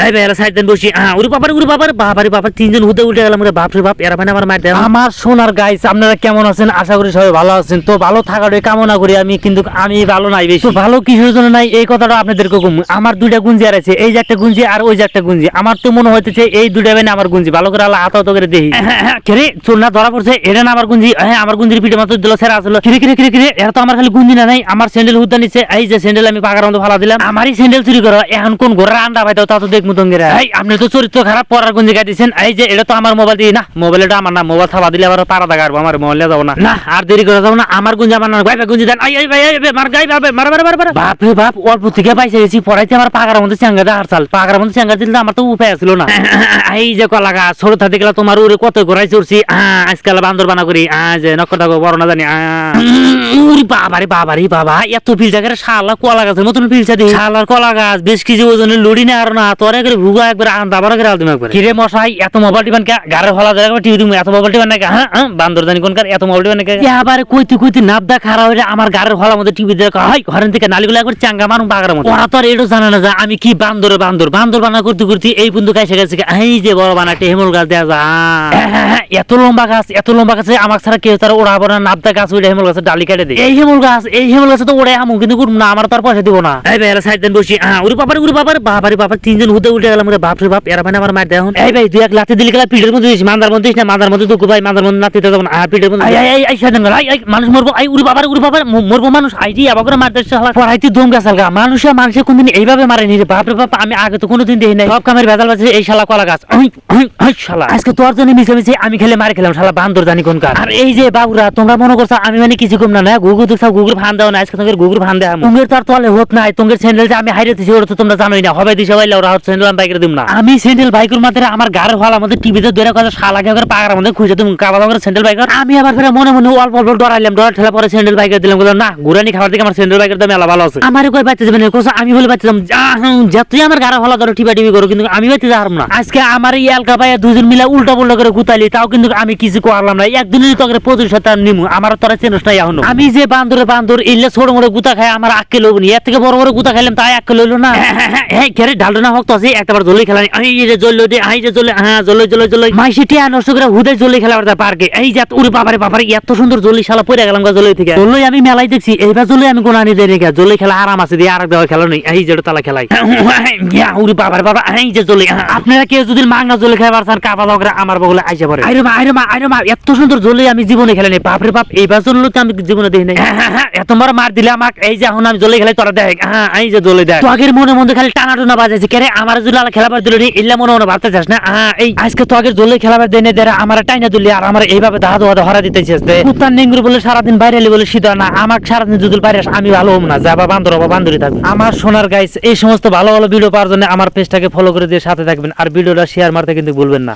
এই বেলা সাইড দেন বসি ওরে বাবারে বাবা তিনজন হুদে উঠে গেলাম রে বাপ রে বাপ এরা মানে আমার মার দেয়। আমার সোনার গাইস আপনারা কেমন আছেন? আশা করি সবাই ভালো আছেন। তো ভালো থাকাটাই কামনা করি আমি, কিন্তু আমি ভালো নাই বেশি। তো ভালো কিসের জন্য নাই এই কথাটা আপনাদেরকে কম। আমার দুইটা গুঞ্জি আর আছে, এই যে একটা গুঞ্জি আর ওই যে একটা গুঞ্জি। আমার তো মনে হইতেছে এই দুইটা বেনে আমার গুঞ্জি। ভালো করে আল্লাহ হাত করে দেখি। কেরে চোর না ধরা পড়ছে, এটা না আমার গুঞ্জি। হ্যাঁ আমার গুঞ্জির পিঠে মাত্র দিল সেরা আসলো। কিরে এরা তো আমার খালি গুঞ্জি না নাই, আমার স্যান্ডেল হুদ্দা নিচ্ছে। এই যে স্যান্ডেল আমি পাকার মতো ফালা দিলাম, আমারই স্যান্ডেল চুরি করো। এখন কোন ঘোড়া আন্ডা পাইতো তা তো দেখমু তঙ্গেরা। এই আপনি তো চরিত্র খারাপ, পড়ার গুঞ্জি গাইতেছেন। এই যে এটা তো আমার মোবাইল দিয়ে না, মোবাইল এটা আমার না, মোবাইল থাবা দিলে আবার পাড়া দাগারবো, আমার মোবাইলে যাবো না। না আর দেরি করে যাবো না, আমার গুঞ্জি আমার না, ভাই গুঞ্জি দেন। এই ভাই মার গাই মার বাপ রে বাপ, অল্প থেকে পাইছে গেছি পড়াইতে আমার পাকার মধ্যে চাঙ্গা দেয় আর চাল। পাকার মধ্যে চাঙ্গা দিলে আমার তো উপায় ছিল না। এই যে কলা গাছ ছোট থাকতে গেলে তোমার উড়ে কত ঘোরাই চড়ছি। আজকাল বান্দর বানা করি যে নক্ষর থাকো বড় না জানি। বাবা এত ফিল থাকে শালা কলা গাছের মতন ফিলছে দিই। শালার কলা গাছ বেশ কিছু ওজনের লড়ি না আর না তোর একবার ভুগা একবার আন্দা বড় করে আলদিম একবার। কিরে মশাই এত মোবাইল টিপান কে গাড়ে হলা যায় টিভি তুমি এত মোবাইল টিপান নাকি? হ্যাঁ বান্দর জানি কোনকার এত মোবাইল টিপান নাকি? আবার কইতে নাবদা খারাপ হইলে আমার গাড়ের হলার মধ্যে টিভি দেখা হয়। ঘরের থেকে নালিগুলো একবার চাঙ্গা মানুষ বাগার মতো। ওরা তো আর এটা জানে না যে আমি কি বান্দর বানা করতে এই বন্ধু কাছে গেছে। এই যে বড় বানাটে হেমল গাছ দেওয়া যায়। এত লম্বা গাছে আমার ছাড়া কেউ তারা ওড়া বড় নাবদা গাছ ওইটা হেমল গাছের ডালি কেটে দেয়। এই হেমল গাছে তো ওড়ে আমু, কিন্তু না আমার তো আর পয়সা দিব না। এই ভাই সাইড দেন বসি ওরে বাবারে তিনজন হুদে উঠে গেলাম রে বাপ রে বাপ এরা মানে আমার মার দেয়। এই ভাই দুই এক লাথি দিলে গেলা পিঠের মধ্যে দিস, মান্দার মধ্যে দিস না, মান্দার মধ্যে দুঃখ ভাই, মান্দার মধ্যে নাতিতে যাবো না পিঠের মধ্যে। এই সাইড দেন মানুষ মরবো। এই উড়ে বাবার মরবো মানুষ। আইডি আবার করে মারতে পড়াইতে দম গাছাল গা। মানুষে কোনদিন এইভাবে মারেনি রে বাপ রে বাপ। আমি আগে তো কোনোদিন দেখি নাই। সব কামের ভেজাল বাজছে এই শালা কলা গাছ। শালা আজকে তোর জন্য মিশে আমি খেলে মারে খেলাম শালা বান্দর জানি কোন কার। আর এই যে বাবুরা তোমরা মনে করছো আমি মানে কিছু কম না গুগু দেখছো গুগুর ভান দাও না। আজকে তোমাদের গুগুর ভান দেয় তোমাদের তার তলে হোক নাই। তোমাদের স্যান্ডেল যে আমি হাইরে দিছি ওটা তো তোমরা জানোই না। হবে দিছে বাইলে ওরা স্যান্ডেল আমি বাইরে দিম না। আমি স্যান্ডেল বাইকের মাধ্যমে আমার গাড়ির হল আমাদের টিভিতে ধরে কথা শালাকে করে পাগার মধ্যে খুঁজে তুমি কাবা করে স্যান্ডেল বাইকার। আমি আবার ফেরে মনে অল্প ডরাইলাম, ডরা ঠেলা পরে স্যান্ডেল বাইকার দিলাম। না ঘুরানি খাবার দিকে আমার স্যান্ডেল বাইকের দাম এলা ভালো আছে। আমার কই বাইতে যাবেন আমি বলে বাইতে যাম যা তুই আমার গাড়ি হলা ধরো টিপি করো, কিন্তু আমি বাইতে যাবো না। আজকে আমার এই এলকা ভাইয়া দুজন মিলে উল্টা পুল্টা করে গুতালি, তাও কিন্তু আমি কিছু করলাম না। একদিনই তোকে প্রতিশোধ নিমু, আমার তোরা চেনস নাই এখনো। আমি যে বান্দর ইল্লে ছোট মোটো গুতা খাই আমার আক্কে লইব নি। এর থেকে বড় গুতা খাইলাম তাই আক্কে লইলো না। হ্যাঁ ঘরে ঢালটো না হোক তো আছে একবার জলি খেলা। এই যে জল দে এই যে জলে জলে মাইসি টিয়া নষ্ট করে হুদে জলি খেলা পার্কে। এই যে উড়ে বাবারে এত সুন্দর জলি শালা পড়ে গেলাম জলি থেকে। জলি আমি মেলাই দেখছি, এইবার জলি আমি গোনা নিয়ে দেই। জলি খেলা আরাম আছে দিয়ে আর দেওয়া খেলা নেই। এই যে তালা খেলাই উড়ে বাবারে এই যে জলি। আপনারা কেউ যদি মাংনা জলি খাইবার চান কাবা লগরা আমার বগলে আইসা পড়ে। আইরে মা এত সুন্দর জলি আমি জীবনে খেলে নেই। বাপরে বাপ এইবার জলি তো আমি জীবনে দেখি নাই। এত বড় মার দিলে আমাকে। এই যে এখন আমি জলি খেলাই তোরা দেখ। এই যে জলি দেখ তোগের মনে খালি টানা বাজাইছে। কেরে আমার জলি খেলাবার দিল নি ইল্লা মনে ভাবতে চাস না। এই আজকে তোগের জলি খেলাবার দেনে দেরা আমার টাইনা দিলি আর আমার এইভাবে দাহা দোয়া হরা দিতেছিস। কুত্তার নেঙ্গুর বলে সারাদিন বাইরে বলে সিধা না, আমাকে সারাদিন যদি বাইরে আমি ভালো হব না। যাবা বান্দরি থাকবে। আমার সোনার গাইস এই সমস্ত ভালো ভিডিও পাওয়ার জন্য আমার পেজটাকে ফলো করে দিয়ে সাথে থাকবেন, আর ভিডিওটা শেয়ার মারতে কিন্তু ভুলবেন না।